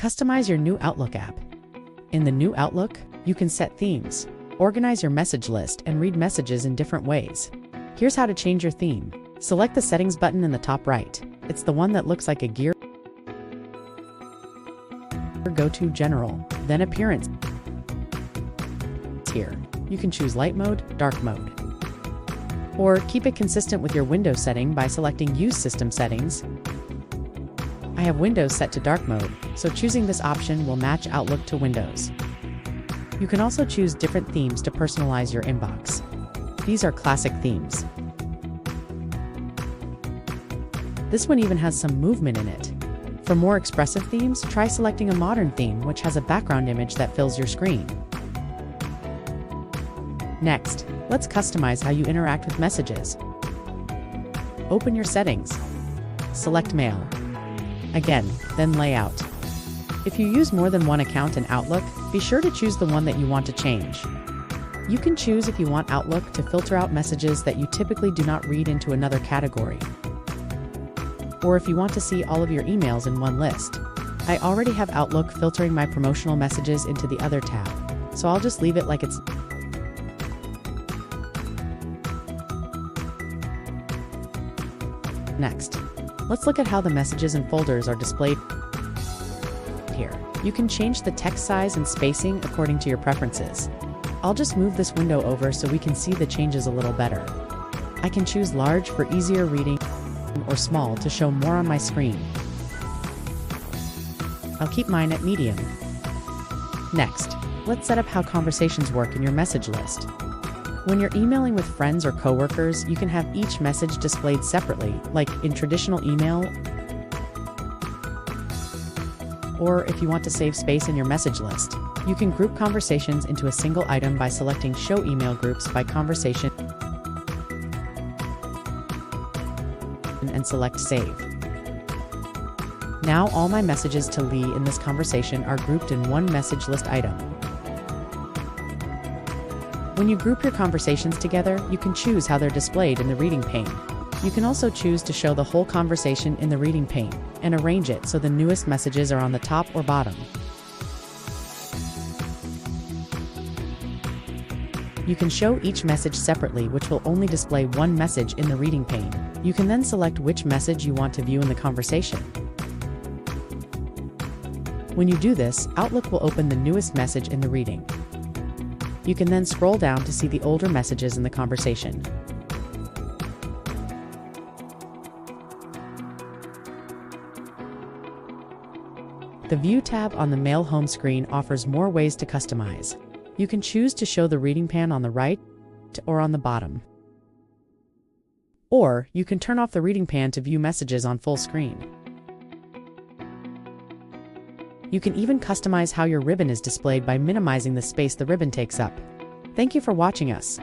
Customize your new Outlook app. In the new Outlook, you can set themes, organize your message list, and read messages in different ways. Here's how to change your theme. Select the Settings button in the top right. It's the one that looks like a gear. Go to General, then Appearance. Here, you can choose Light Mode, Dark Mode. Or keep it consistent with your Windows setting by selecting Use System Settings. I have Windows set to Dark Mode, so choosing this option will match Outlook to Windows. You can also choose different themes to personalize your inbox. These are classic themes. This one even has some movement in it. For more expressive themes, try selecting a modern theme which has a background image that fills your screen. Next, let's customize how you interact with messages. Open your settings. Select Mail. Again, then Layout. If you use more than one account in Outlook, be sure to choose the one that you want to change. You can choose if you want Outlook to filter out messages that you typically do not read into another category, or if you want to see all of your emails in one list. I already have Outlook filtering my promotional messages into the other tab, so I'll just leave it like it's. Next, let's look at how the messages and folders are displayed here. You can change the text size and spacing according to your preferences. I'll just move this window over so we can see the changes a little better. I can choose large for easier reading or small to show more on my screen. I'll keep mine at medium. Next, let's set up how conversations work in your message list. When you're emailing with friends or coworkers, you can have each message displayed separately, like in traditional email, or if you want to save space in your message list. You can group conversations into a single item by selecting Show Email Groups by Conversation and select Save. Now all my messages to Lee in this conversation are grouped in one message list item. When you group your conversations together, you can choose how they're displayed in the reading pane. You can also choose to show the whole conversation in the reading pane and arrange it so the newest messages are on the top or bottom. You can show each message separately, which will only display one message in the reading pane. You can then select which message you want to view in the conversation. When you do this, Outlook will open the newest message in the reading. You can then scroll down to see the older messages in the conversation. The View tab on the Mail home screen offers more ways to customize. You can choose to show the reading pane on the right or on the bottom. Or you can turn off the reading pane to view messages on full screen. You can even customize how your ribbon is displayed by minimizing the space the ribbon takes up. Thank you for watching us.